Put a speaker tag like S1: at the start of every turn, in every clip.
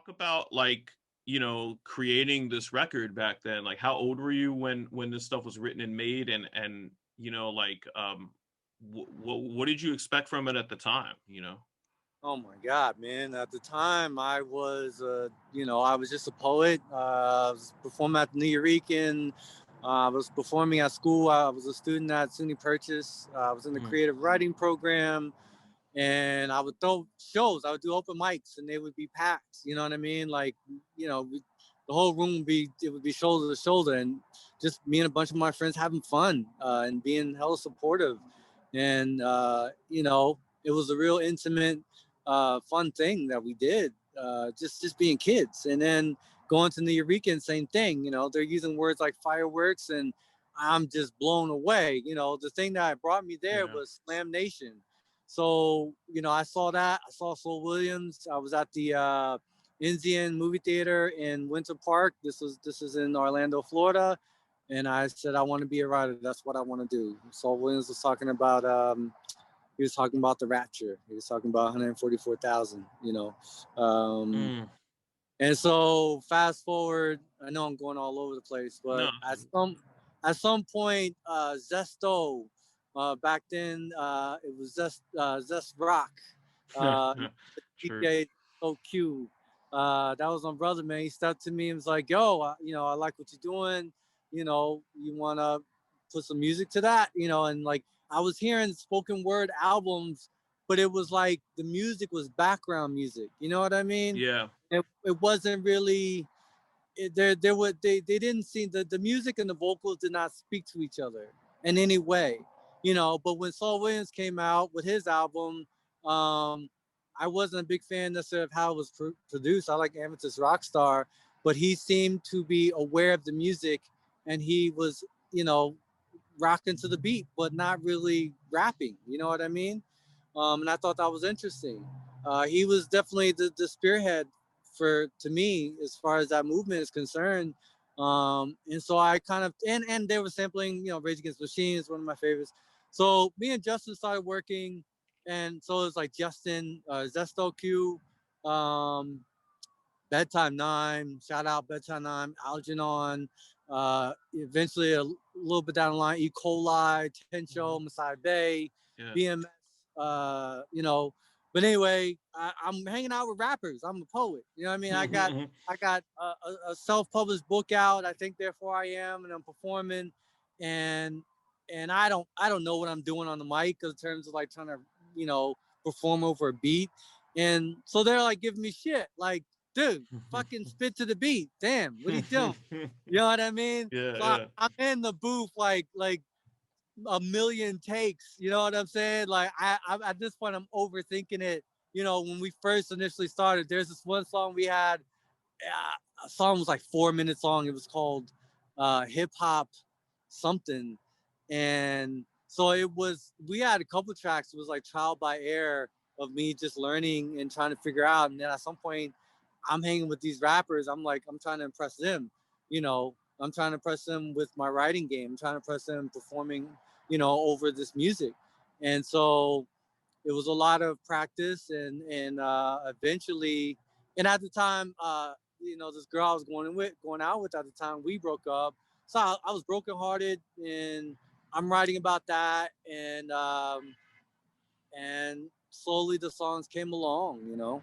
S1: about like, creating this record back then? Like how old were you when this stuff was written and made, and like what did you expect from it at the time,
S2: Oh my God, man! At the time, I was, I was just a poet. I was performing at the New I was performing at school. I was a student at SUNY Purchase. I was in the
S1: Mm,
S2: creative writing program, and I would throw shows. I would do open mics, and they would be packed. You know what I mean? Like, the whole room would be shoulder to shoulder, and just me and a bunch of my friends having fun and being hella supportive, and it was a real intimate, fun thing that we did. Just being kids, and then going to New and same thing. They're using words like fireworks, and I'm just blown away. The thing that brought me there
S1: yeah.
S2: was Slam Nation. So, I saw that. I saw Soul Williams. I was at the Indian movie theater in Winter Park. This is in Orlando, Florida. And I said, I want to be a writer. That's what I want to do. Saul Williams was talking about he was talking about the rapture. He was talking about 144,000, Um,
S1: Mm,
S2: and so fast forward, I know I'm going all over the place,
S1: no.
S2: but at some point, Zesto, back then, it was Zest Rock, uh,
S1: True.
S2: DJ So Q. That was my brother, man. He stepped to me and was like, "Yo, I like what you're doing. You wanna put some music to that, and like I was hearing spoken word albums, but it was like the music was background music. You know what I mean?
S1: Yeah.
S2: It wasn't really they didn't seem the music and the vocals did not speak to each other in any way, but when Saul Williams came out with his album, um I wasn't a big fan necessarily of how it was produced. I like Amethyst Rockstar, but he seemed to be aware of the music, and he was, you know rocking to the beat but not really rapping, you know what I mean? And I thought that was interesting. He was definitely the spearhead for to me as far as that movement is concerned. And so I kind of and they were sampling, Rage Against the Machine is one of my favorites. So me and Justin started working, and so it was like Justin, Zesto Q, um, Bedtime Nine, shout out Bedtime Nine, Algernon, eventually a little bit down the line, E. coli, Tencho,
S1: Mhm.
S2: Masai Bay,
S1: Yeah.
S2: BMS, but anyway, I'm hanging out with rappers. I'm a poet. You know what I mean? I got a self-published book out. I think therefore I am, and I'm performing, and I don't know what I'm doing on the mic in terms of like trying to perform over a beat, and so they're like giving me shit like, dude, fucking spit to the beat. Damn, what are you doing? You know what I mean?
S1: Yeah,
S2: So
S1: yeah.
S2: I'm in the booth like a million takes. You know what I'm saying? Like I'm at this point, I'm overthinking it. When we first initially started, there's this one song we had. A song was like 4 minutes long. It was called Hip Hop Something, and so it was. We had a couple of tracks. It was like trial by air of me just learning and trying to figure out. And then at some point, I'm hanging with these rappers. I'm like, I'm trying to impress them. I'm trying to impress them with my writing game. I'm trying to impress them performing, over this music. And so it was a lot of practice, and eventually, and at the time, this girl I was going out with at the time, we broke up. So I was brokenhearted, and I'm writing about that, and slowly the songs came along.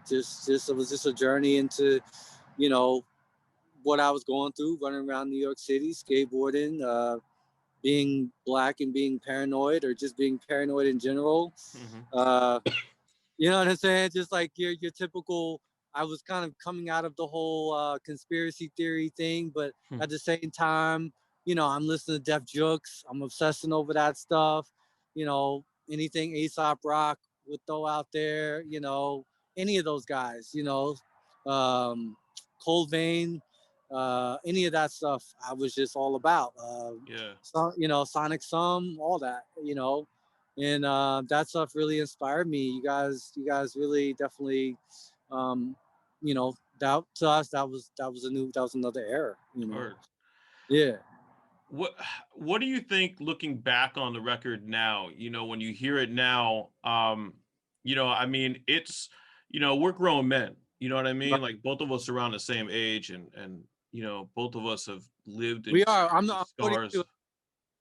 S2: Just it was just a journey into, you know, what I was going through, running around New York City, skateboarding, being black and being paranoid, or just being paranoid in general.
S1: Hmm.
S2: Uh, you know what I'm saying? Just like your typical. I was kind of coming out of the whole conspiracy theory thing, but at the same time, I'm listening to Def Jux. I'm obsessing over that stuff. Anything Aesop Rock would throw out there. Any of those guys. Um, Cold Vein, any of that stuff. I was just all about.
S1: Yeah.
S2: So, Sonic Sum, all that. And that stuff really inspired me. You guys really definitely, um, that to us that was another era.
S1: Word.
S2: Yeah.
S1: What what do you think looking back on the record now, when you hear it now, I mean, it's, we're grown men. You know what I
S2: Right.
S1: mean? Like both of us are around the same age, and you know, both of us have lived and
S2: We are.
S1: experienced the
S2: I'm 42.
S1: scars.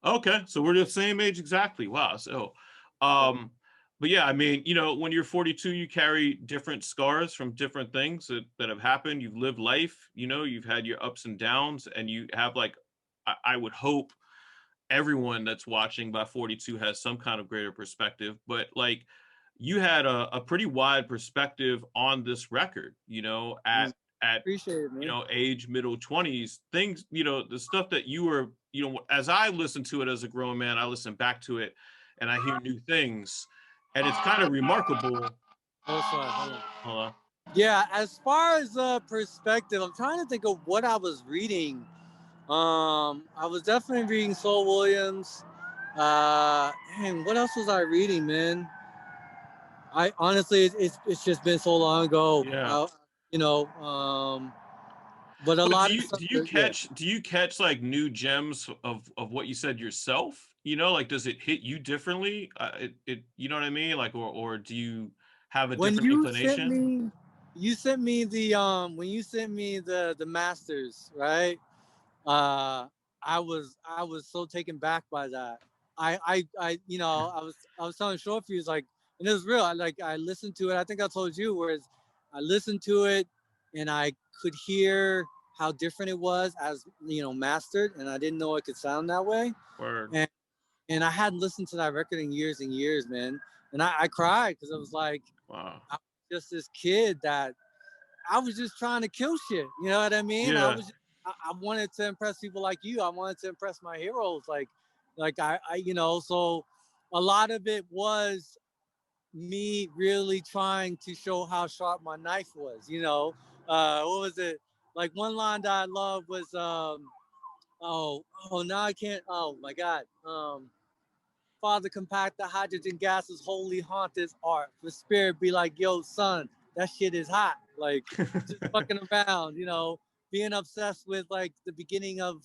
S1: Okay, so we're the same age exactly. Wow. So,
S2: Yeah.
S1: um, but yeah, I mean, you know, when you're 42, you carry different scars from different things that have happened. You've lived life, you know, you've had your ups and downs, and you have like, I would hope everyone that's watching by 42 has some kind of greater perspective, but like you had a pretty wide perspective on this record, you know,
S2: Mm,
S1: at
S2: appreciate it,
S1: you
S2: man.
S1: know, age middle 20s, things, you know, the stuff that you were, you know, as I listen to it as a grown man, I listen back to it and I hear new things, and it's kind of remarkable.
S2: Oh, sorry. Hold on.
S1: Hold on.
S2: Yeah, as far as perspective, I'm trying to think of what I was reading. I was definitely reading Soul Williams. And what else was I reading, man? I honestly, it's just been so long ago.
S1: Yeah.
S2: You know, but a
S1: But
S2: lot of stuff. Yeah.
S1: do you catch like new gems of what you said yourself? You know, like does it hit you differently? It you know what I mean? Like or do you have a
S2: When
S1: different inclination?
S2: you sent me the when you sent me the masters, right? uh I was so taken back by that. You know, I was telling short fuse like, and it was real. I listened to it. I think I told you, whereas I listened to it and I could hear how different it was as, you know, mastered, and I didn't know it could sound that way.
S1: Word.
S2: and and I hadn't listened to that record in years and years, man. And I cried because I was like,
S1: Wow.
S2: I was just this kid that I was just trying to kill shit. You know what I mean?
S1: Yeah.
S2: I wanted to impress people like you. I wanted to impress my heroes. You know, so a lot of it was me really trying to show how sharp my knife was. You know, what was it? Like one line that I love was, now I can't. Oh my God. Father compact the hydrogen gases, holy haunt this art. For spirit be like, yo, son, that shit is hot. Like, just fucking around, you know, being obsessed with like the beginning of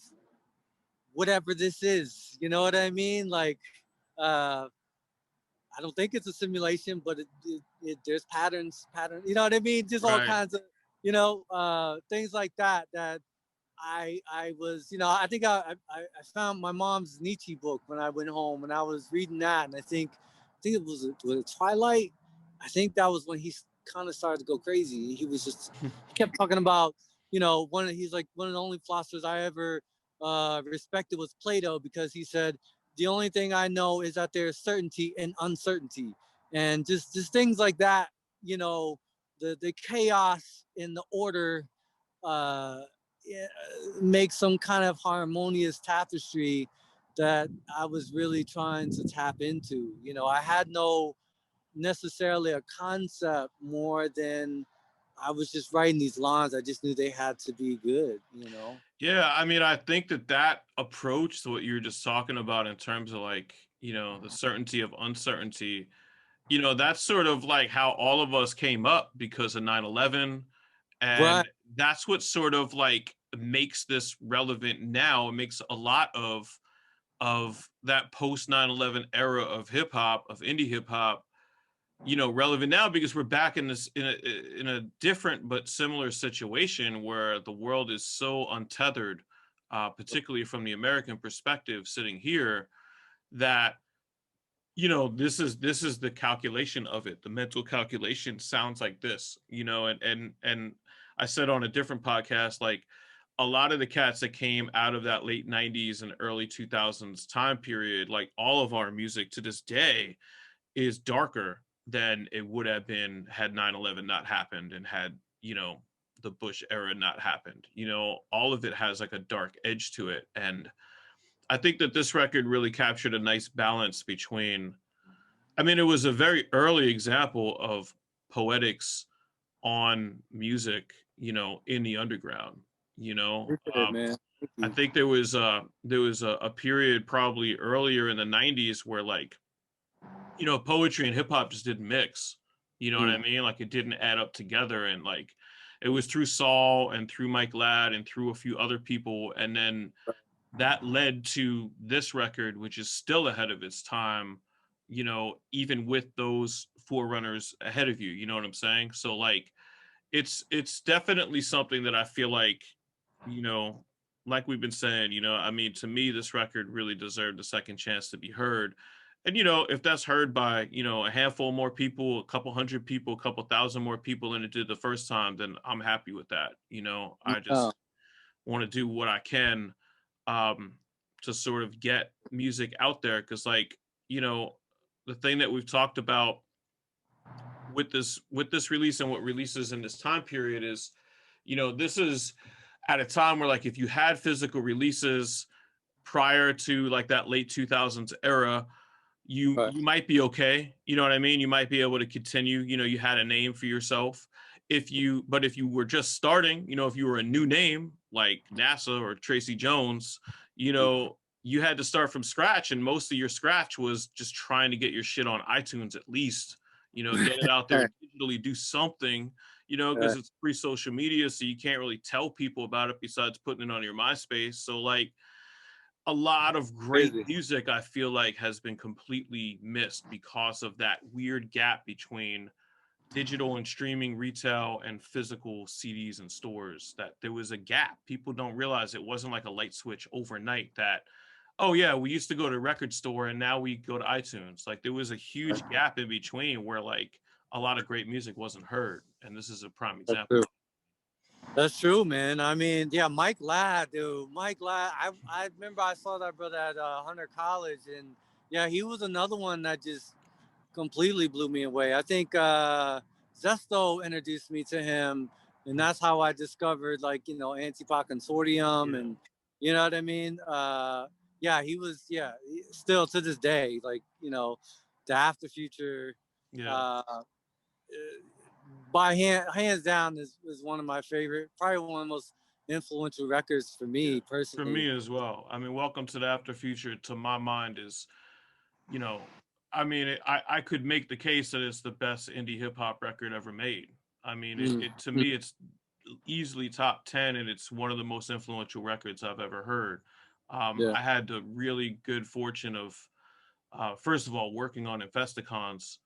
S2: whatever this is. You know what I mean? Like, uh, I don't think it's a simulation, but there's patterns. You know what I mean? Just all
S1: Right.
S2: kinds of, you know, things like that. That I was, you know, I think I found my mom's Nietzsche book when I went home, and I was reading that, and I think was it Twilight. I think that was when he kind of started to go crazy. He kept talking about, you know, he's like one of the only philosophers I ever respected was Plato, because he said the only thing I know is that there's certainty and uncertainty, and just things like that. You know, the chaos in the order, uh, yeah, make some kind of harmonious tapestry that I was really trying to tap into. You know, I had no necessarily a concept more than I was just writing these lines. I just knew they had to be good, you know?
S1: Yeah, I mean, I think that that approach to what you were just talking about in terms of like, you know, the certainty of uncertainty, you know, that's sort of like how all of us came up because of 9/11.
S2: Right.
S1: And that's what sort of like makes this relevant now. It makes a lot of that post 9/11 era of hip hop, of indie hip hop, you know, relevant now because we're back in this in a different but similar situation where the world is so untethered, particularly from the American perspective sitting here, that you know this is the calculation of it. The mental calculation sounds like this, you know, and I said on a different podcast, like a lot of the cats that came out of that late 90s and early 2000s time period, like all of our music to this day is darker than it would have been had 9/11 not happened and had, you know, the Bush era not happened. You know, all of it has like a dark edge to it. And I think that this record really captured a nice balance between, I mean, it was a very early example of poetics on music, you know, in the underground, you know.
S2: Appreciate it, man. Thank
S1: I
S2: you.
S1: think there was a period probably earlier in the 90s where like, you know, poetry and hip hop just didn't mix. You know what I
S2: Mm.
S1: mean? Like it didn't add up together. And like it was through Saul and through Mike Ladd and through a few other people. And then that led to this record, which is still ahead of its time, you know, even with those forerunners ahead of you. You know what I'm saying? So like it's definitely something that I feel you know, like we've been saying, I mean, to me, this record really deserved a second chance to be heard. And if that's heard by a handful more people, a couple hundred people, a couple thousand more people than it did the first time, then I'm happy with that. I
S2: Yeah.
S1: just want to do what I can um to sort of get music out there, because you know the thing that we've talked about with this release and what releases in this time period is, this is at a time where, like, if you had physical releases prior to like that late 2000s era,
S2: Right.
S1: you might be okay. You know what I mean? You might be able to continue. You had a name for yourself. If you were just starting, if you were a new name like NASA or Tracy Jones, you had to start from scratch, and most of your scratch was just trying to get your shit on iTunes at least. Get it out there digitally, do something. Because it's pre social media, so you can't really tell people about it besides putting it on your MySpace. So like a lot of great
S2: Crazy.
S1: music I feel like has been completely missed because of that weird gap between digital and streaming retail and physical CDs and stores. That there was a gap. People don't realize it wasn't like a light switch overnight that, oh yeah, we used to go to a record store and now we go to iTunes. Like there was a huge gap in between where like a lot of great music wasn't heard. And this is a prime
S2: That's
S1: example.
S2: true. That's true, man. I mean, yeah, Mike Ladd, dude. Mike Ladd. I remember I saw that brother at Hunter College, and yeah, he was another one that just completely blew me away. I think Zesto introduced me to him, and that's how I discovered, like, Antipoc Consortium,
S1: Yeah.
S2: and you know what I mean. Yeah, he was. Yeah, still to this day, like, the After Future.
S1: Yeah.
S2: Uh, by hands down is one of my favorite, probably one of the most influential records for
S1: Yeah.
S2: me
S1: For
S2: personally.
S1: me as well. I mean, Welcome to the After Future, to my mind, is, you know, I mean, I could make the case that it's the best indie hip hop record ever made. I mean, it to
S2: Mm-hmm.
S1: me, it's easily top 10, and it's one of the most influential records I've ever heard.
S2: Yeah.
S1: I had the really good fortune of, first of all, working on Infesticons,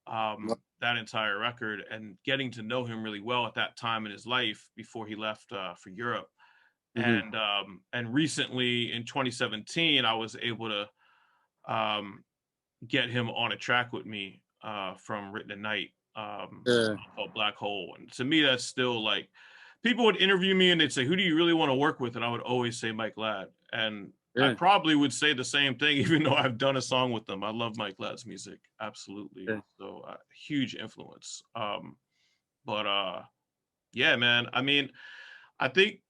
S1: that entire record, and getting to know him really well at that time in his life before he left for Europe.
S2: Mm-hmm.
S1: And recently in 2017, I was able to um, get him on a track with me from Written at Night,
S2: Yeah.
S1: called Black Hole. And to me, that's still like, people would interview me and they'd say, "Who do you really want to work with?" And I would always say Mike Ladd. And I
S2: Yeah.
S1: probably would say the same thing, even though I've done a song with them. I love Mike Ladd's music, absolutely.
S2: Yeah.
S1: So huge influence. But yeah, man. I mean, I think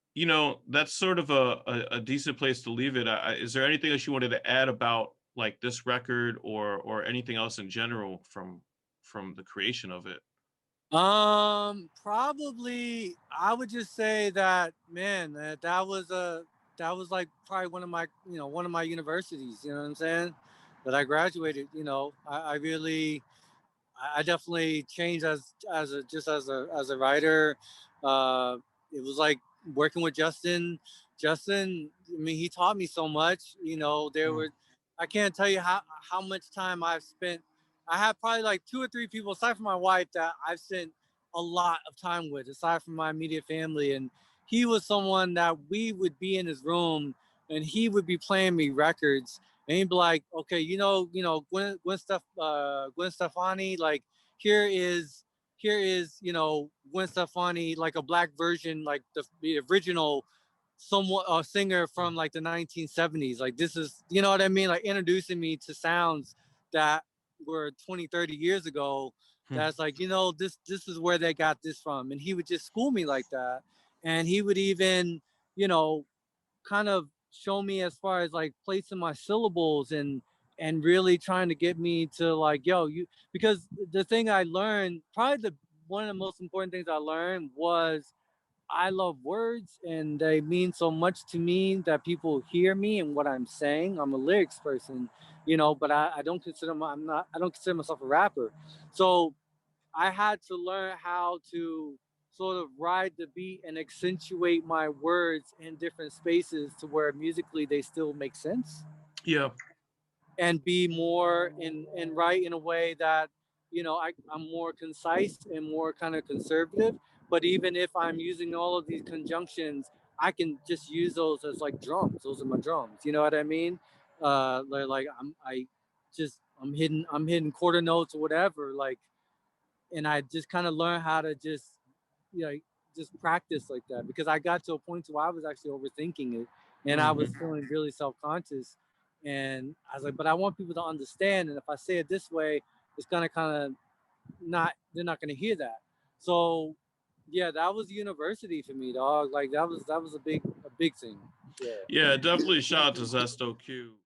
S1: that's sort of a decent place to leave it. Is there anything else you wanted to add about like this record, or anything else in general from the creation of it?
S2: Probably I would just say that, man, that was like probably one of my universities. You know what I'm saying? That I graduated. I really I definitely changed as a writer. Uh, it was like working with Justin. Justin, I mean, he taught me so much. There
S1: Hmm.
S2: were, I can't tell you how much time I've spent. I have probably like two or three people aside from my wife that I've spent a lot of time with, aside from my immediate family. And he was someone that we would be in his room, and he would be playing me records, and he'd be like, okay, Gwen Stefani, like here is Gwen Stefani, like a black version, like the original, somewhat a singer from like the 1970s. Like this is, you know what I mean? Like introducing me to sounds that were 20, 30 years ago.
S1: Hmm.
S2: That's like, this is where they got this from. And he would just school me like that. And he would even, you know, kind of show me as far as like placing my syllables, and really trying to get me to like, yo, you, because the thing I learned, probably the one of the most important things I learned was I love words, and they mean so much to me that people hear me and what I'm saying. I'm a lyrics person, but I don't consider I don't consider myself a rapper. So I had to learn how to sort of ride the beat and accentuate my words in different spaces to where musically they still make sense,
S1: Yeah.
S2: and be more and write in a way that I'm more concise and more kind of conservative, But even if I'm using all of these conjunctions, I can just use those as like drums. Those are my drums. You know what I mean? Like I'm hitting quarter notes or whatever. Like, and I just kind of learn how to just, you know, just practice like that, because I got to a point where I was actually overthinking it, and I was
S1: Mm-hmm.
S2: feeling really self-conscious, and I was like, but I want people to understand, and if I say it this way, it's gonna kind of not, they're not gonna hear that. So yeah, that was university for me, dog. Like that was a big thing. Yeah.
S1: Yeah, definitely shout out to Zesto Q.